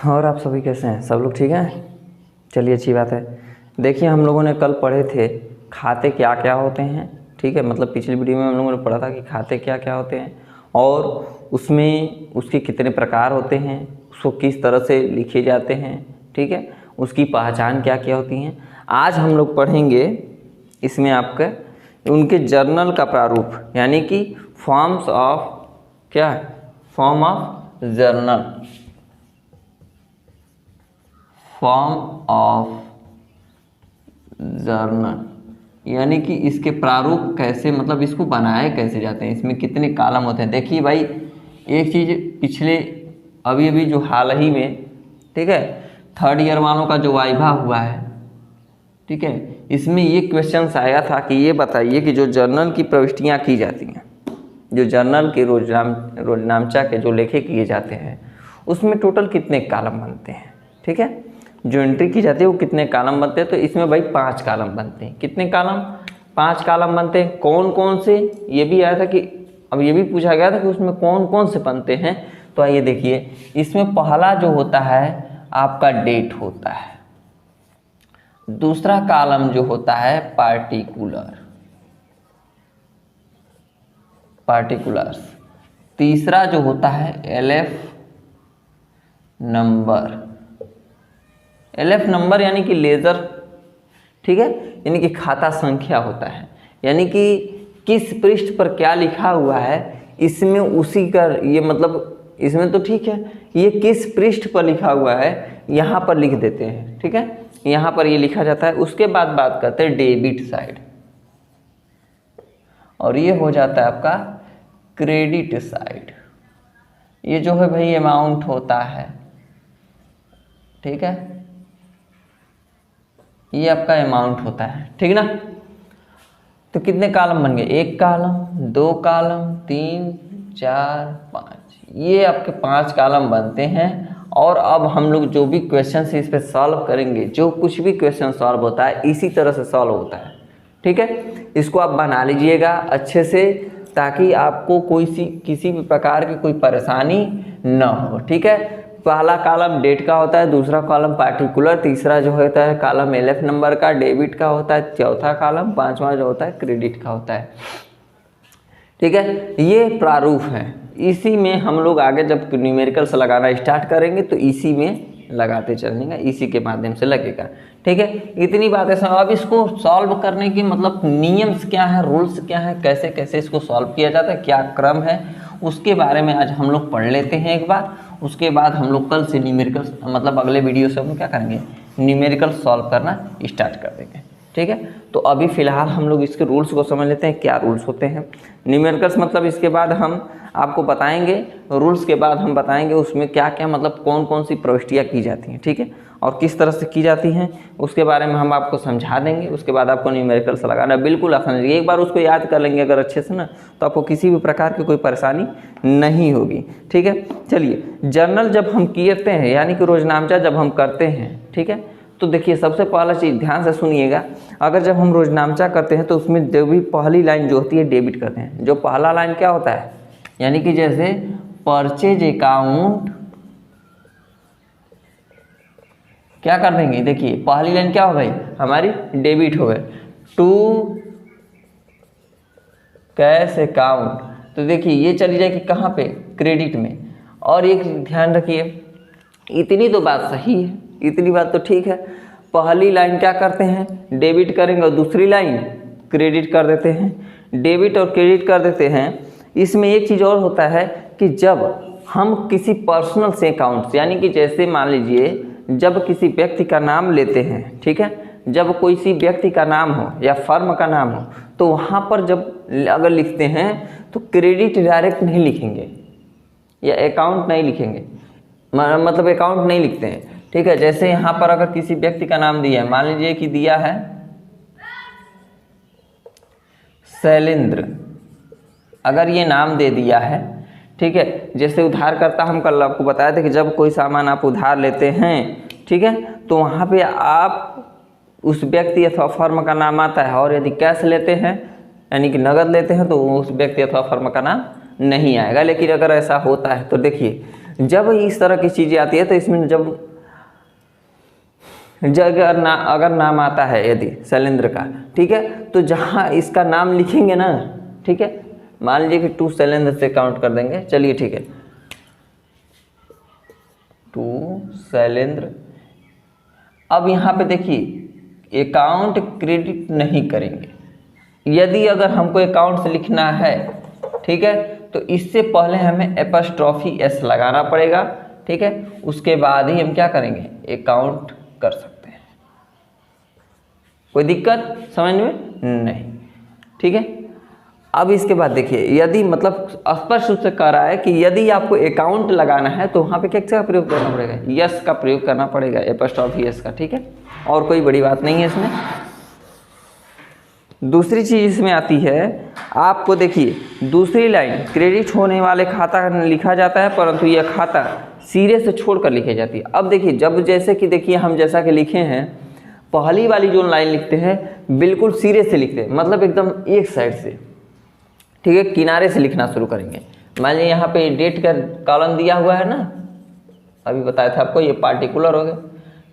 और आप सभी कैसे हैं? सब लोग ठीक हैं? चलिए, अच्छी बात है। देखिए, हम लोगों ने कल पढ़े थे खाते क्या क्या होते हैं। ठीक है, मतलब पिछली वीडियो में हम लोगों ने पढ़ा था कि खाते क्या क्या होते हैं और उसमें उसके कितने प्रकार होते हैं, उसको किस तरह से लिखे जाते हैं। ठीक है, उसकी पहचान क्या क्या होती हैं। आज हम लोग पढ़ेंगे इसमें आपका उनके जर्नल का प्रारूप, यानी कि फॉर्म्स ऑफ क्या है, form of journal, form of journal, यानी कि इसके प्रारूप कैसे, मतलब इसको बनाए कैसे जाते हैं, इसमें कितने कॉलम होते हैं। देखिए भाई, एक चीज़ पिछले अभी जो हाल ही में, ठीक है, थर्ड ईयर वालों का जो वाइवा हुआ है, ठीक है, इसमें ये क्वेश्चन आया था कि ये बताइए कि जो जर्नल की प्रविष्टियाँ की जाती हैं, जो जर्नल के रोजनामचा के जो लेखे किए जाते हैं, उसमें टोटल कितने कॉलम बनते हैं। ठीक है, जो एंट्री की जाती है वो कितने कॉलम बनते हैं। तो इसमें भाई 5 कॉलम बनते हैं। कितने कॉलम? 5 कॉलम बनते हैं। कौन कौन से, ये भी आया था कि अब ये भी पूछा गया था कि उसमें कौन कौन से बनते हैं। तो आइए देखिए, इसमें पहला जो होता है आपका डेट होता है, दूसरा कॉलम जो होता है पार्टिकुलर्स, तीसरा जो होता है एलएफ नंबर यानी कि लेजर, ठीक है, यानी कि खाता संख्या होता है, यानी कि किस पृष्ठ पर क्या लिखा हुआ है इसमें उसी का ये, मतलब इसमें तो ठीक है, ये किस पृष्ठ पर लिखा हुआ है यहाँ पर लिख देते हैं। ठीक है, यहाँ पर ये लिखा जाता है। उसके बाद बात करते हैं डेबिट साइड, और ये हो जाता है आपका क्रेडिट साइड। ये जो है भाई अमाउंट होता है, ठीक है, ये आपका अमाउंट होता है, ठीक ना। तो कितने कॉलम बन गए? 1 कॉलम, 2 कॉलम, 3, 4, 5, ये आपके 5 कॉलम बनते हैं। और अब हम लोग जो भी क्वेश्चन है इस पर सॉल्व करेंगे, जो कुछ भी क्वेश्चन सॉल्व होता है इसी तरह से सॉल्व होता है। ठीक है, इसको आप बना लीजिएगा अच्छे से, ताकि आपको किसी भी प्रकार की कोई परेशानी न हो। ठीक है, पहला कॉलम डेट का होता है, दूसरा कॉलम पार्टिकुलर, तीसरा जो होता है कॉलम एलएफ नंबर का, डेबिट का होता है, चौथा कॉलम, पांचवा जो होता है क्रेडिट का होता है। ठीक है, ये प्रारूप है। इसी में हम लोग आगे जब न्यूमेरिकल्स लगाना स्टार्ट करेंगे तो इसी में लगाते चलेंगे, इसी के माध्यम से लगेगा। ठीक है, इतनी बातें सब। अब इसको सॉल्व करने की मतलब नियम्स क्या है, रूल्स क्या है, कैसे कैसे इसको सॉल्व किया जाता है, क्या क्रम है, उसके बारे में आज हम लोग पढ़ लेते हैं एक बार। उसके बाद हम लोग कल से न्यूमेरिकल्स, मतलब अगले वीडियो से हम क्या करेंगे, न्यूमेरिकल सॉल्व करना स्टार्ट कर देंगे। ठीक है, तो अभी फ़िलहाल हम लोग इसके रूल्स को समझ लेते हैं, क्या रूल्स होते हैं न्यूमेरिकल्स। मतलब इसके बाद हम आपको बताएंगे, रूल्स के बाद हम बताएंगे उसमें क्या क्या, मतलब कौन कौन सी प्रविष्टियाँ की जाती हैं, ठीक है, और किस तरह से की जाती हैं उसके बारे में हम आपको समझा देंगे। उसके बाद आपको न्यूमेरिकल्स लगाना बिल्कुल आसान है। एक बार उसको याद कर लेंगे अगर अच्छे से ना, तो आपको किसी भी प्रकार की कोई परेशानी नहीं होगी। ठीक है, चलिए, जर्नल जब हम करते हैं, यानी कि रोजनामचा जब हम करते हैं, ठीक है, तो देखिए सबसे पहला चीज़ ध्यान से सुनिएगा। अगर जब हम रोजनामचा करते हैं तो उसमें जो भी पहली लाइन जो होती है डेबिट करते हैं। जो पहला लाइन क्या होता है, यानी कि जैसे परचेज अकाउंट क्या कर देंगे, देखिए पहली लाइन क्या हो गई हमारी, डेबिट हो गए, टू कैश अकाउंट। तो देखिए ये चली जाएगी कहाँ पे, क्रेडिट में। और एक ध्यान रखिए, इतनी तो बात सही है, इतनी बात तो ठीक है। पहली लाइन क्या करते हैं, डेबिट करेंगे, और दूसरी लाइन क्रेडिट कर देते हैं। डेबिट और क्रेडिट कर देते हैं। इसमें एक चीज़ और होता है कि जब हम किसी पर्सनल से अकाउंट, यानी कि जैसे मान लीजिए जब किसी व्यक्ति का नाम लेते हैं, ठीक है, जब कोई सी व्यक्ति का नाम हो या फर्म का नाम हो, तो वहाँ पर जब अगर लिखते हैं तो क्रेडिट डायरेक्ट नहीं लिखेंगे या अकाउंट नहीं लिखेंगे, मतलब अकाउंट नहीं लिखते हैं। ठीक है, जैसे यहाँ पर अगर किसी व्यक्ति का नाम दिया है, मान लीजिए कि दिया है शैलेंद्र, अगर ये नाम दे दिया है, ठीक है, जैसे उधारकर्ता हम कल आपको बताए थे कि जब कोई सामान आप उधार लेते हैं, ठीक है, तो वहाँ पे आप उस व्यक्ति अथवा फर्म का नाम आता है। और यदि कैश लेते हैं यानी कि नगद लेते हैं तो उस व्यक्ति अथवा फर्म का नाम नहीं आएगा। लेकिन अगर ऐसा होता है तो देखिए जब इस तरह की चीज़ें आती है तो इसमें अगर नाम आता है यदि शैलेंद्र का, ठीक है, तो जहाँ इसका नाम लिखेंगे ना, ठीक है, मान लीजिए कि 2 शैलेंद्र से काउंट कर देंगे, चलिए ठीक है, 2 शैलेंद्र। अब यहाँ पे देखिए अकाउंट क्रेडिट नहीं करेंगे। यदि अगर हमको अकाउंट से लिखना है, ठीक है, तो इससे पहले हमें एपस्ट्रॉफी एस लगाना पड़ेगा, ठीक है, उसके बाद ही हम क्या करेंगे, अकाउंट कर सकते हैं। कोई दिक्कत समझ में नहीं, ठीक है। अब इसके बाद देखिए, यदि मतलब स्पष्ट रूप से कह रहा है कि यदि आपको अकाउंट लगाना है तो वहाँ पे क्या प्रयोग करना पड़ेगा, यस का प्रयोग करना पड़ेगा, एपस्ट्रॉफी एस का, ठीक है, और कोई बड़ी बात नहीं है इसमें। दूसरी चीज़ इसमें आती है, आपको देखिए दूसरी लाइन, क्रेडिट होने वाले खाता लिखा जाता है परंतु यह खाता सिरे से छोड़कर लिखी जाती है। अब देखिए, जब जैसे कि देखिए हम जैसा कि लिखे हैं, पहली वाली जो लाइन लिखते हैं बिल्कुल सिरे से लिखते हैं, मतलब एकदम एक साइड से, ठीक है, किनारे से लिखना शुरू करेंगे। मान लीजिए यहाँ पे डेट का कॉलम दिया हुआ है ना, अभी बताया था आपको, ये पार्टिकुलर हो गया,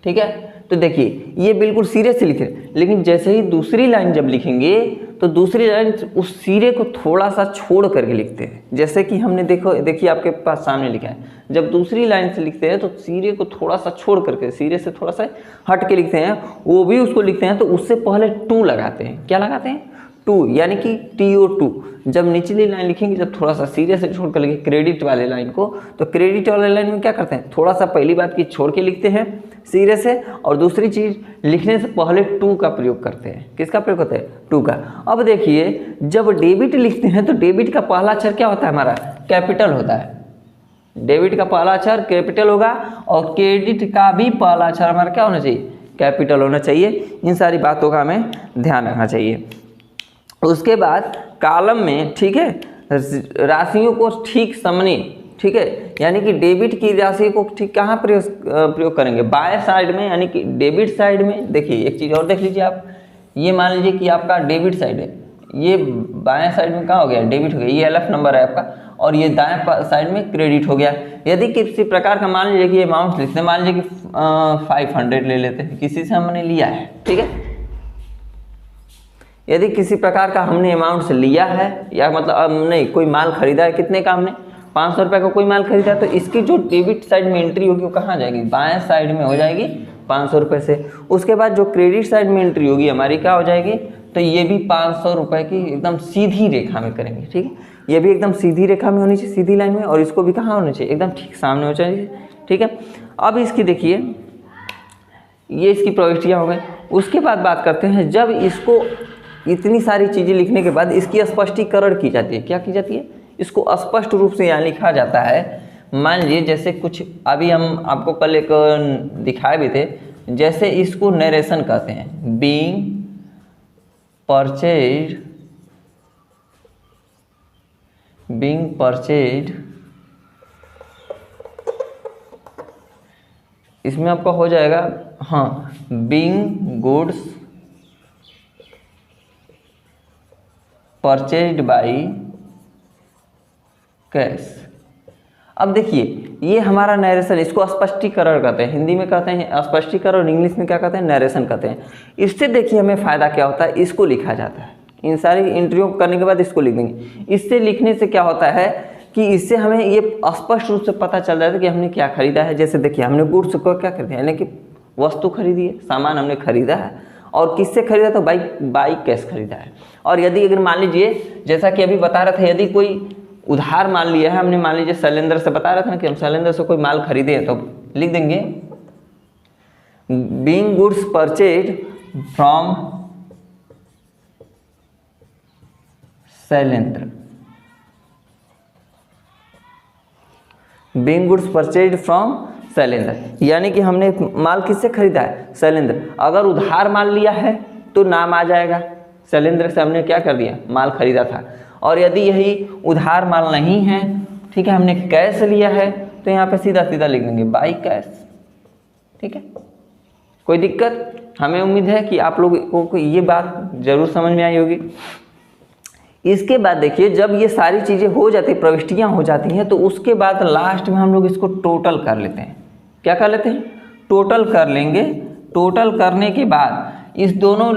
ठीक है, तो देखिए ये बिल्कुल सिरे से लिखे, लेकिन जैसे ही दूसरी लाइन जब लिखेंगे तो दूसरी लाइन उस सिरे को थोड़ा सा छोड़ करके लिखते हैं। जैसे कि हमने देखिए आपके पास सामने लिखा है, जब दूसरी लाइन से लिखते हैं तो सिरे को थोड़ा सा छोड़ करके, सिरे से थोड़ा सा हट के लिखते हैं, वो भी उसको लिखते हैं तो उससे पहले 2 लगाते हैं। क्या लगाते हैं, 2, यानी कि TO2। जब निचली लाइन लिखेंगे, जब थोड़ा सा सीरियस से छोड़ कर लिखे क्रेडिट वाले लाइन को, तो क्रेडिट वाले लाइन में क्या करते हैं, थोड़ा सा पहली बात की छोड़ के लिखते हैं सीरियस से, और दूसरी चीज़ लिखने से पहले 2 का प्रयोग करते हैं। किसका प्रयोग करते हैं, 2 का। अब देखिए जब डेबिट लिखते हैं तो डेबिट का पहला अक्षर क्या होता है, हमारा कैपिटल होता है। डेबिट का पहला अक्षर कैपिटल होगा और क्रेडिट का भी पहला अक्षर हमारा क्या होना चाहिए, कैपिटल होना चाहिए। इन सारी बातों का हमें ध्यान रखना चाहिए। उसके बाद कॉलम में, ठीक है, राशियों को ठीक समझने, ठीक है, यानी कि डेबिट की राशि को ठीक कहाँ प्रयोग करेंगे, बाएं साइड में, यानी कि डेबिट साइड में। देखिए एक चीज़ और देख लीजिए आप, ये मान लीजिए कि आपका डेबिट साइड है, ये बाएं साइड में कहाँ हो गया, डेबिट हो गया, ये LF नंबर है आपका, और ये दाएं साइड में क्रेडिट हो गया। यदि किसी प्रकार का मान लीजिए कि अमाउंट लिखते हैं, मान लीजिए कि 500 ले लेते हैं, किसी से हमने लिया है, ठीक है, यदि किसी प्रकार का हमने अमाउंट से लिया है, या मतलब नहीं कोई माल खरीदा है, कितने का हमने 500 रुपये का कोई माल खरीदा है, तो इसकी जो डेबिट साइड में एंट्री होगी वो कहाँ जाएगी, बाएं साइड में हो जाएगी 500 रुपये से। उसके बाद जो क्रेडिट साइड में एंट्री होगी हमारी क्या हो जाएगी, तो ये भी 500 रुपये की एकदम सीधी रेखा में करेंगे, ठीक है, ये भी एकदम सीधी रेखा में होनी चाहिए, सीधी लाइन में, और इसको भी कहाँ होना चाहिए, एकदम ठीक सामने हो चाहिए, ठीक है। अब इसकी देखिए, ये इसकी प्रविष्टियाँ हो गई। उसके बाद बात करते हैं, जब इसको इतनी सारी चीज़ें लिखने के बाद इसकी स्पष्टीकरण की जाती है। क्या की जाती है, इसको स्पष्ट रूप से यहाँ लिखा जाता है। मान लीजिए जैसे कुछ अभी हम आपको कल एक दिखाए भी थे, जैसे इसको नरेशन कहते हैं, बीइंग परचेज्ड, इसमें आपका हो जाएगा, हाँ, being goods purchased by cash. अब देखिए ये हमारा नरेशन, इसको स्पष्टीकरण कहते हैं, हिंदी में कहते हैं स्पष्टीकरण और इंग्लिश में क्या कहते हैं, नरेशन कहते हैं। इससे देखिए हमें फ़ायदा क्या होता है, इसको लिखा जाता है, इन सारी एंट्रियों को करने के बाद इसको लिख देंगे। इससे लिखने से क्या होता है कि इससे हमें ये स्पष्ट रूप से पता चल जाता है कि हमने क्या खरीदा है। जैसे देखिए हमने गुड्स को क्या खरीदा, यानी कि वस्तु खरीदी है, सामान हमने खरीदा है, और किससे खरीदा, तो बाई कैश खरीदा है। और यदि अगर मान लीजिए जैसा कि अभी बता रहे थे, यदि कोई उधार माल लिया है हमने, मान लीजिए शैलेंद्र से, बता रहे थे ना कि हम शैलेंद्र से कोई माल खरीदे हैं, तो लिख देंगे being goods purchased from Shailendra, being goods purchased from Shailendra, यानी कि हमने माल किससे खरीदा है, शैलेंद्र। अगर उधार माल लिया है तो नाम आ जाएगा, शैलेंद्र से हमने क्या कर दिया, माल खरीदा था। और यदि यही उधार माल नहीं है, ठीक है, हमने कैश लिया है, तो यहाँ पे सीधा सीधा लिख देंगे बाई कैश, ठीक है। कोई दिक्कत, हमें उम्मीद है कि आप लोगों को ये बात जरूर समझ में आई होगी। इसके बाद देखिए जब ये सारी चीज़ें हो जाती, प्रविष्टियाँ हो जाती हैं, तो उसके बाद लास्ट में हम लोग इसको टोटल कर लेते हैं। क्या कर लेते हैं? टोटल कर लेंगे। टोटल करने के बाद इस दोनों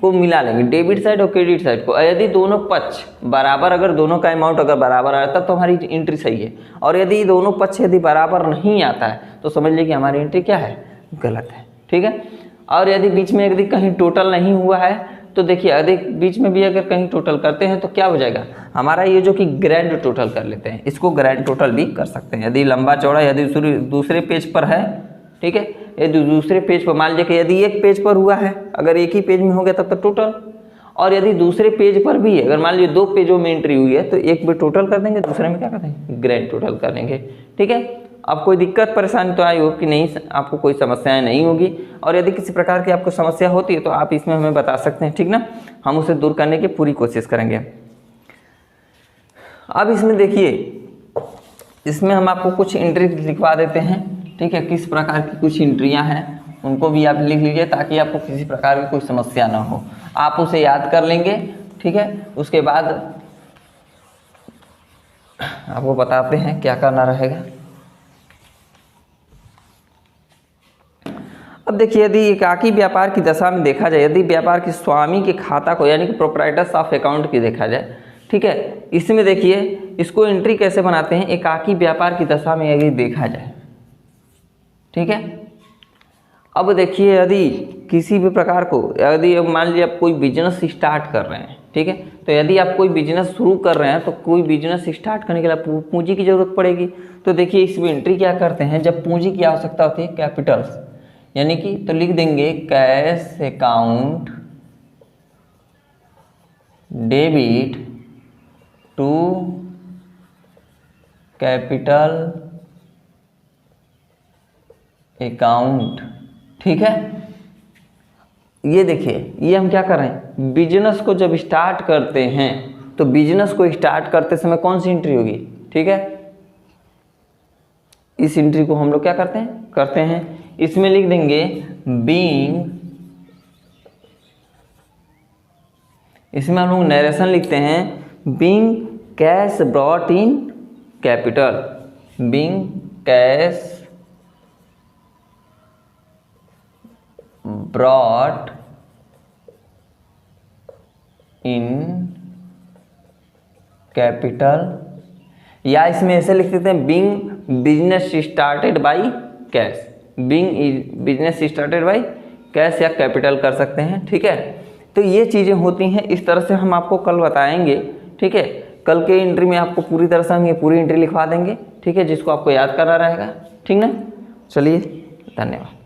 को मिला लेंगे, डेबिट साइड और क्रेडिट साइड को। यदि दोनों पक्ष बराबर, अगर दोनों का अमाउंट अगर बराबर आया तब तो हमारी एंट्री सही है, और यदि दोनों पक्ष यदि बराबर नहीं आता है तो समझ लीजिए कि हमारी एंट्री क्या है? गलत है। ठीक है। और यदि बीच में यदि कहीं टोटल नहीं हुआ है तो देखिए, यदि बीच में भी अगर कहीं टोटल करते हैं तो क्या हो जाएगा हमारा, ये जो कि ग्रैंड टोटल कर लेते हैं, इसको ग्रैंड टोटल भी कर सकते हैं। यदि लंबा चौड़ा यदि दूसरे पेज पर है, ठीक है, यदि दूसरे पेज पर मान लीजिए कि यदि एक पेज पर हुआ है, अगर एक ही पेज में हो गया तब तो टोटल, और यदि दूसरे पेज पर भी है, अगर मान लीजिए 2 पेजों में एंट्री हुई है तो एक में टोटल कर देंगे, दूसरे में क्या कर देंगे? ग्रैंड टोटल कर देंगे। ठीक है। अब कोई दिक्कत परेशानी तो आई हो कि नहीं, आपको कोई समस्याएं नहीं होगी, और यदि किसी प्रकार की आपको समस्या होती है तो आप इसमें हमें बता सकते हैं, ठीक ना, हम उसे दूर करने की पूरी कोशिश करेंगे। अब इसमें देखिए, इसमें हम आपको कुछ एंट्री लिखवा देते हैं, ठीक है, किस प्रकार की कुछ एंट्रियां हैं उनको भी आप लिख लीजिए ताकि आपको किसी प्रकार की कोई समस्या ना हो। आप उसे याद कर लेंगे, ठीक है। उसके बाद आपको बताते हैं क्या करना रहेगा। अब देखिए, यदि एकाकी व्यापार की दशा में देखा जाए, यदि व्यापार के स्वामी के खाता को यानी कि प्रोप्राइटर्स ऑफ अकाउंट की देखा जाए, ठीक है, इसमें देखिए इसको एंट्री कैसे बनाते हैं, एकाकी व्यापार की दशा में यदि देखा जाए, ठीक है। अब देखिए, यदि किसी भी प्रकार को, यदि मान लीजिए आप कोई बिजनेस स्टार्ट कर रहे हैं, ठीक है, तो यदि आप कोई बिजनेस शुरू कर रहे हैं तो कोई बिजनेस स्टार्ट करने के लिए पूंजी की जरूरत पड़ेगी। तो देखिए इसमें एंट्री क्या करते हैं, जब पूंजी की आवश्यकता होती है, कैपिटल्स यानी कि, तो लिख देंगे cash account debit to capital account. ठीक है। ये देखिए, ये हम क्या कर रहे हैं, बिजनेस को जब स्टार्ट करते हैं तो बिजनेस को स्टार्ट करते समय कौन सी एंट्री होगी, ठीक है, इस एंट्री को हम लोग क्या करते हैं, इसमें लिख देंगे बीइंग, इसमें हम लोग नरेशन लिखते हैं being cash brought in capital, being cash brought in capital, या इसमें ऐसे लिख देते हैं being business started by cash, being business started by cash या कैपिटल कर सकते हैं। ठीक है। तो ये चीज़ें होती हैं, इस तरह से हम आपको कल बताएंगे। ठीक है। कल के एंट्री में आपको पूरी तरह से हम ये पूरी एंट्री लिखवा देंगे, ठीक है, जिसको आपको याद करना रहेगा। ठीक ना। चलिए, धन्यवाद।